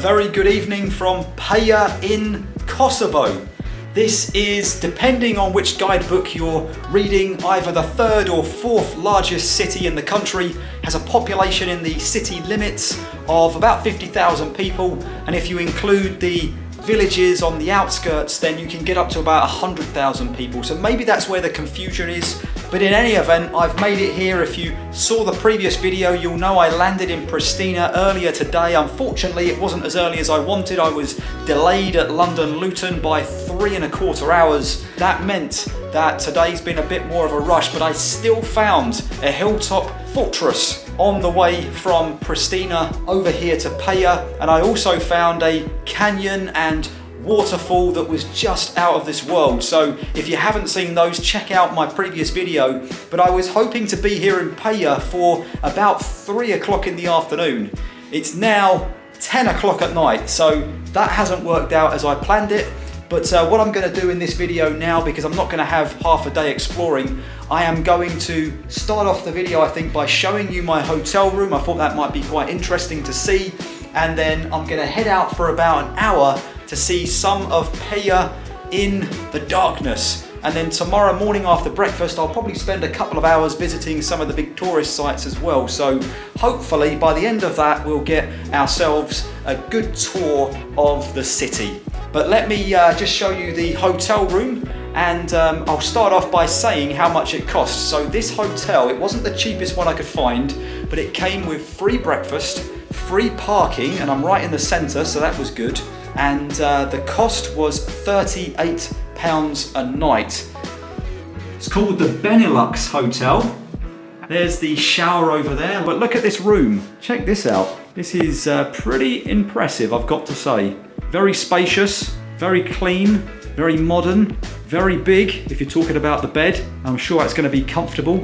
very good evening from Peja in Kosovo. This is, depending on which guidebook you're reading, either the third or fourth largest city in the country, has a population in the city limits of about 50,000 people, and if you include the villages on the outskirts, then you can get up to about 100,000 people. So maybe that's where the confusion is. But in any event, I've made it here. If you saw the previous video, you'll know I landed in Pristina earlier today. Unfortunately, it wasn't as early as I wanted. I was delayed at London Luton by 3¼ hours. That meant that today's been a bit more of a rush, but I still found a hilltop fortress on the way from Pristina over here to Peja, and I also found a canyon and waterfall that was just out of this world. So if you haven't seen those, check out my previous video. But I was hoping to be here in Peja for about 3 o'clock in the afternoon. It's now 10 o'clock at night, so that hasn't worked out as I planned it. But what I'm going to do in this video now, because I'm not going to have half a day exploring, I am going to start off the video, I think, by showing you my hotel room. I thought that might be quite interesting to see. And then I'm going to head out for about an hour to see some of Peja in the darkness. And then tomorrow morning after breakfast, I'll probably spend a couple of hours visiting some of the big tourist sites as well. So hopefully by the end of that, we'll get ourselves a good tour of the city. But let me just show you the hotel room, and I'll start off by saying how much it costs. So this hotel, it wasn't the cheapest one I could find, but it came with free breakfast, free parking, and I'm right in the centre, so that was good. And the cost was £38 a night. It's called the Benelux Hotel. There's the shower over there, but look at this room. Check this out. This is pretty impressive, I've got to say. Very spacious, very clean, very modern, very big if you're talking about the bed. I'm sure it's going to be comfortable.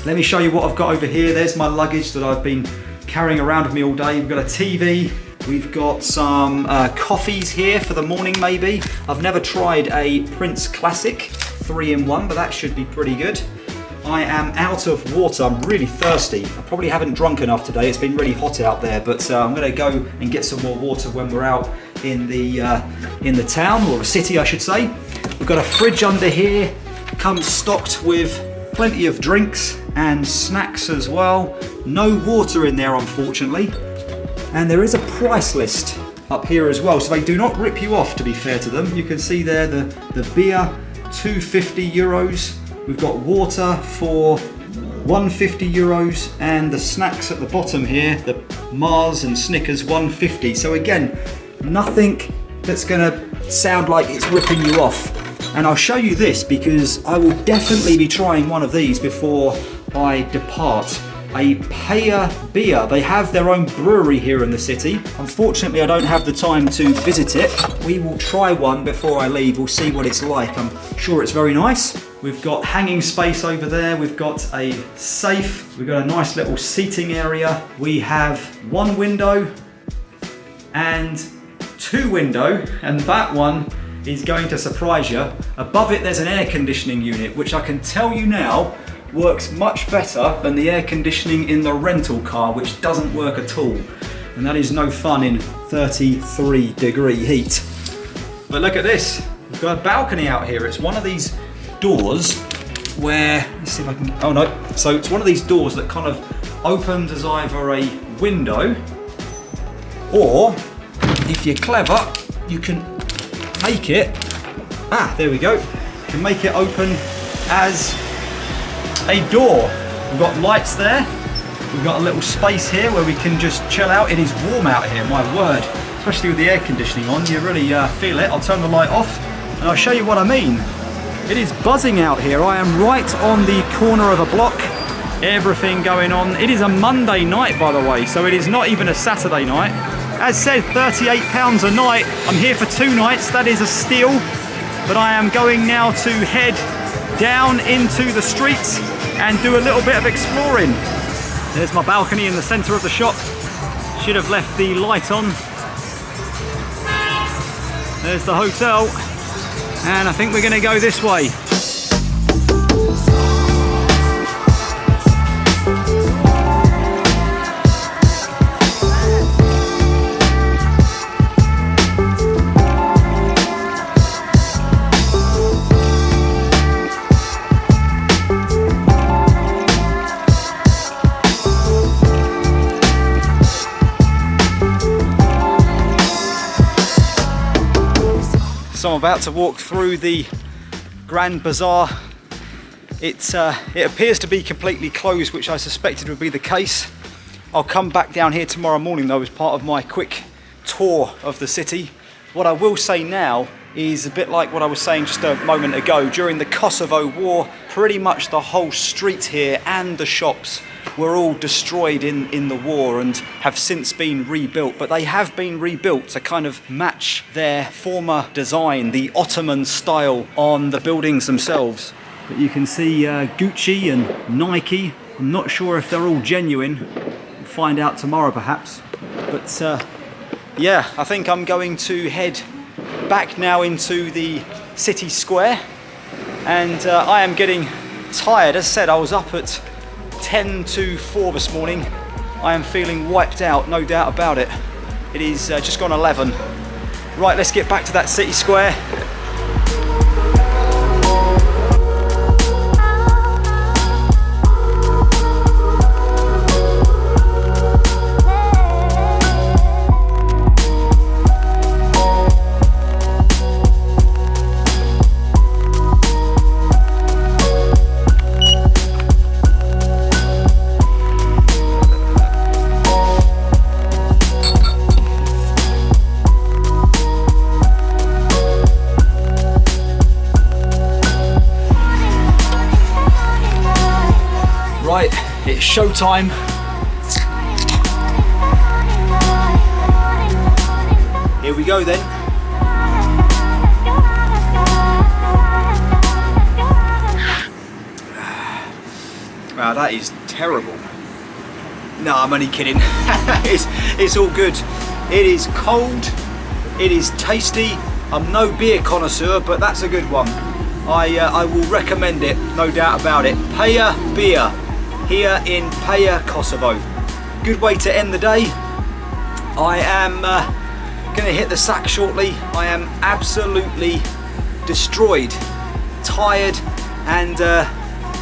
Let me show you what I've got over here. There's my luggage that I've been carrying around with me all day. We've got a TV. We've got some coffees here for the morning maybe. I've never tried a Prince Classic 3-in-1, but that should be pretty good. I am out of water. I'm really thirsty. I probably haven't drunk enough today. It's been really hot out there, but I'm going to go and get some more water when we're out in the town, or the city I should say. We've got a fridge under here. Comes stocked with plenty of drinks and snacks as well. No water in there, unfortunately. And there is a price list up here as well, so they do not rip you off, to be fair to them. You can see there the beer, €250. We've got water for €150, and the snacks at the bottom here, the Mars and Snickers, $150. So again, nothing that's gonna sound like it's ripping you off. And I'll show you this because I will definitely be trying one of these before I depart. A Peja beer. They have their own brewery here in the city. Unfortunately, I don't have the time to visit it. We will try one before I leave. We'll see what it's like. I'm sure it's very nice. We've got hanging space over there. We've got a safe. We've got a nice little seating area. We have one window and two windows, and that one is going to surprise you. Above it, there's an air conditioning unit, which I can tell you now works much better than the air conditioning in the rental car, which doesn't work at all. And that is no fun in 33-degree heat. But look at this. We've got a balcony out here. It's one of these doors where, let's see if I can, oh no. So it's one of these doors that kind of opens as either a window, or if you're clever, you can make it, there we go. You can make it open as a door. We've got lights there. We've got a little space here where we can just chill out. It is warm out here, my word. Especially with the air conditioning on, you really feel it. I'll turn the light off and I'll show you what I mean. It is buzzing out here. I am right on the corner of a block. Everything going on. It is a Monday night, by the way, so it is not even a Saturday night. As said, £38 a night. I'm here for 2 nights. That is a steal. But I am going now to head down into the streets and do a little bit of exploring. There's my balcony in the center of the shop. Should have left the light on. There's the hotel, and I think we're going to go this way. So I'm about to walk through the Grand Bazaar. It appears to be completely closed, which I suspected would be the case. I'll come back down here tomorrow morning though as part of my quick tour of the city. What I will say now is a bit like what I was saying just a moment ago. During the Kosovo war, pretty much the whole street here and the shops were all destroyed in the war and have since been rebuilt. But they have been rebuilt to kind of match their former design, the Ottoman style on the buildings themselves. But you can see Gucci and Nike. I'm not sure if they're all genuine. We'll find out tomorrow perhaps. But yeah, I think I'm going to head back now into the city square. And I am getting tired. As I said, I was up at 10 to 4 this morning. I am feeling wiped out, no doubt about it. It is just gone 11. Right, let's get back to that city square. Right, it's showtime. Here we go then. Wow, that is terrible. No, I'm only kidding. it's all good. It is cold, it is tasty. I'm no beer connoisseur, but that's a good one. I will recommend it, no doubt about it. Peja beer. Here in Peja, Kosovo. Good way to end the day. I am going to hit the sack shortly. I am absolutely destroyed, tired, and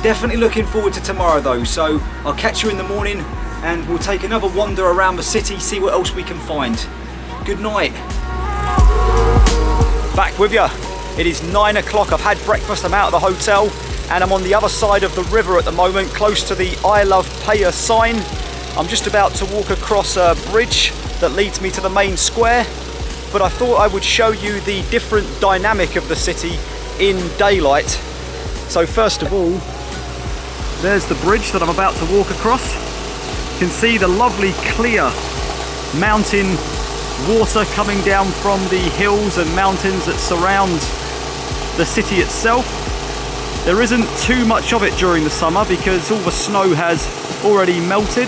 definitely looking forward to tomorrow though. So I'll catch you in the morning and we'll take another wander around the city, see what else we can find. Good night. Back with you. It is 9 o'clock. I've had breakfast. I'm out of the hotel. And I'm on the other side of the river at the moment, close to the I Love Peja sign. I'm just about to walk across a bridge that leads me to the main square, but I thought I would show you the different dynamic of the city in daylight. So first of all, there's the bridge that I'm about to walk across. You can see the lovely clear mountain water coming down from the hills and mountains that surround the city itself. There isn't too much of it during the summer because all the snow has already melted.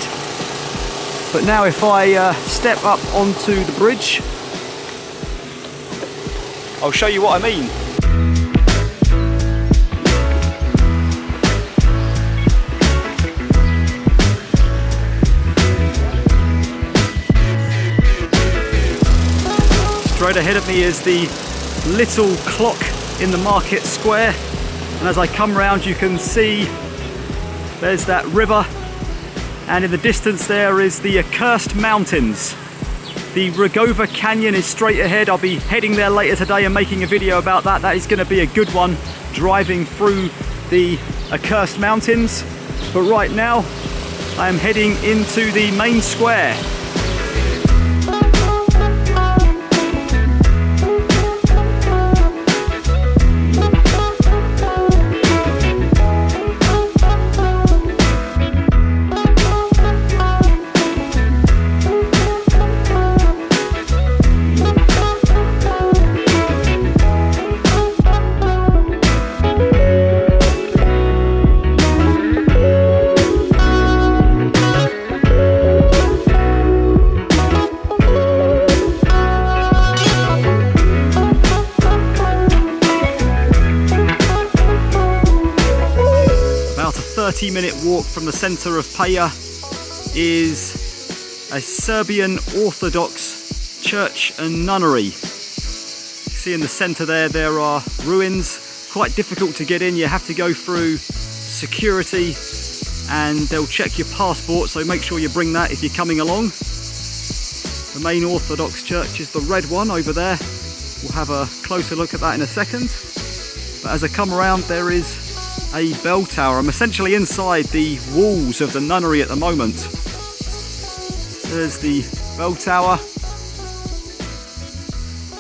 But now if I step up onto the bridge, I'll show you what I mean. Straight ahead of me is the little clock in the market square. And as I come round, you can see there's that river, and in the distance there is the Accursed Mountains. The Rugova Canyon is straight ahead. I'll be heading there later today and making a video about that. That is going to be a good one, driving through the Accursed Mountains. But right now, I am heading into the main square. About a 30-minute walk from the centre of Peja is a Serbian Orthodox Church and nunnery. You see in the centre there are ruins, quite difficult to get in. You have to go through security and they'll check your passport, so make sure you bring that if you're coming along. The main Orthodox church is the red one over there. We'll have a closer look at that in a second. But as I come around, there is a bell tower. I'm essentially inside the walls of the nunnery at the moment. There's the bell tower.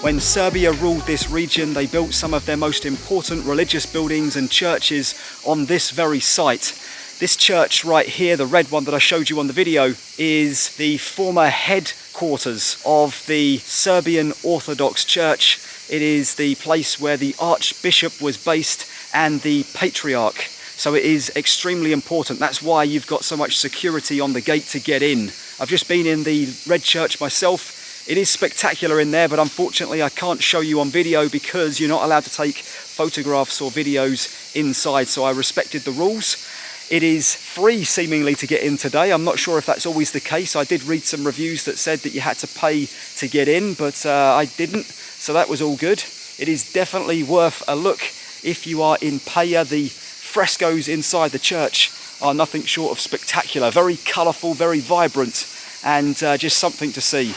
When Serbia ruled this region, they built some of their most important religious buildings and churches on this very site. This church right here, the red one that I showed you on the video, is the former headquarters of the Serbian Orthodox Church. It is the place where the Archbishop was based and the Patriarch. So it is extremely important. That's why you've got so much security on the gate to get in. I've just been in the red church myself. It is spectacular in there, but unfortunately I can't show you on video because you're not allowed to take photographs or videos inside, so I respected the rules. It is free seemingly to get in today. I'm not sure if that's always the case. I did read some reviews that said that you had to pay to get in, but I didn't, so that was all good. It is definitely worth a look if you are in Peja. The frescoes inside the church are nothing short of spectacular. Very colourful, very vibrant, and just something to see.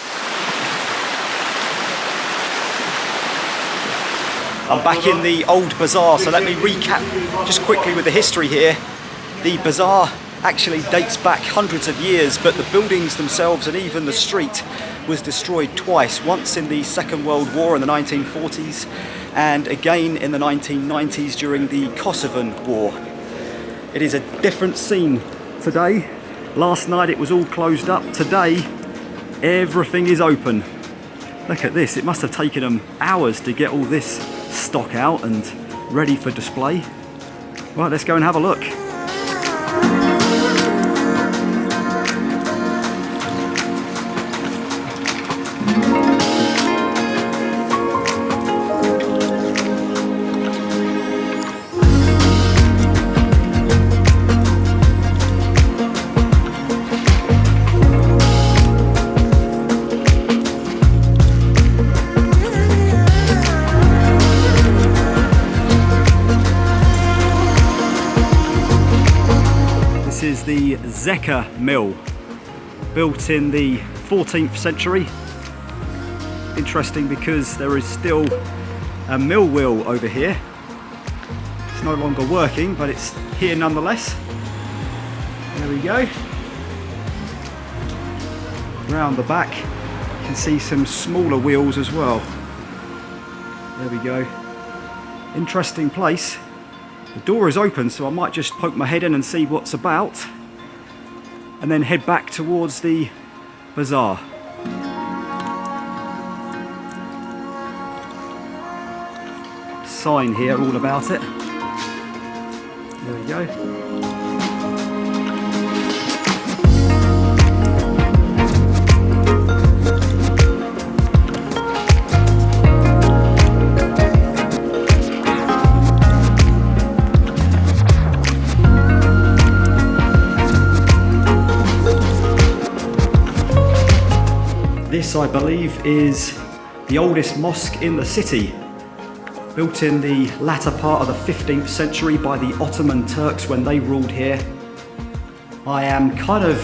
I'm back in the old bazaar, so let me recap just quickly with the history here. The bazaar actually dates back hundreds of years, but the buildings themselves and even the street was destroyed twice. Once in the Second World War in the 1940s and again in the 1990s during the Kosovan War. It is a different scene today. Last night it was all closed up. Today everything is open. Look at this, it must have taken them hours to get all this stock out and ready for display. Right, let's go and have a look. This is the Zeka mill, built in the 14th century. Interesting because there is still a mill wheel over here. It's no longer working, but it's here nonetheless. There we go. Round the back, you can see some smaller wheels as well. There we go. Interesting place. The door is open, so I might just poke my head in and see what's about, and then head back towards the bazaar. Sign here all about it. There we go. This, I believe, is the oldest mosque in the city, built in the latter part of the 15th century by the Ottoman Turks when they ruled here. I am kind of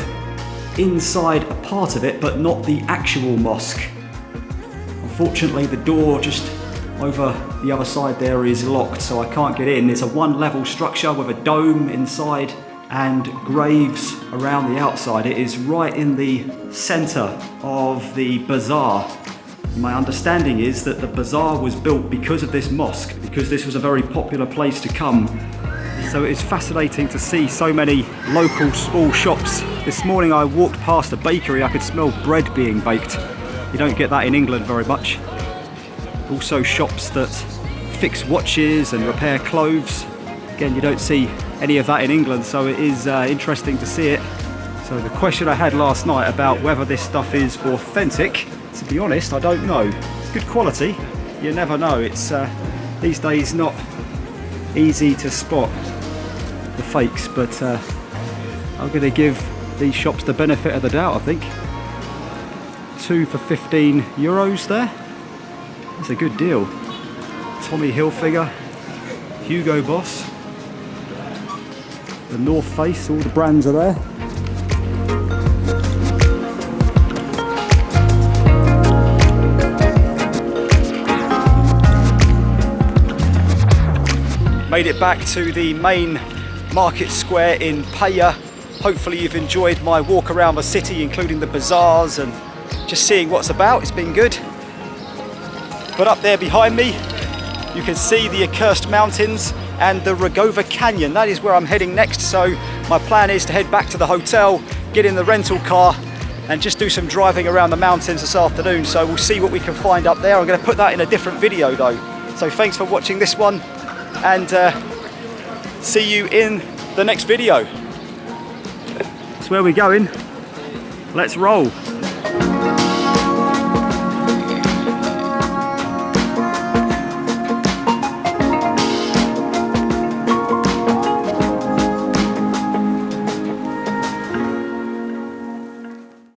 inside a part of it, but not the actual mosque. Unfortunately, the door just over the other side there is locked, so I can't get in. It's a one-level structure with a dome inside and graves around the outside. It is right in the center of the bazaar. My understanding is that the bazaar was built because of this mosque, because this was a very popular place to come. So it is fascinating to see so many local small shops. This morning I walked past a bakery, I could smell bread being baked. You don't get that in England very much. Also shops that fix watches and repair clothes. Again, you don't see any of that in England, so it is interesting to see it. So the question I had last night about whether this stuff is authentic, to be honest, I don't know. It's good quality, you never know. It's these days not easy to spot the fakes, but I'm going to give these shops the benefit of the doubt, I think. 2 for €15 there. That's a good deal. Tommy Hilfiger, Hugo Boss, the North Face, all the brands are there. Made it back to the main market square in Peja. Hopefully you've enjoyed my walk around the city, including the bazaars and just seeing what's about. It's been good. But up there behind me, you can see the Accursed Mountains and the Rugova Canyon. That is where I'm heading next. So my plan is to head back to the hotel, get in the rental car and just do some driving around the mountains this afternoon. So we'll see what we can find up there. I'm going to put that in a different video though. So thanks for watching this one, and see you in the next video. That's where we're going. Let's roll.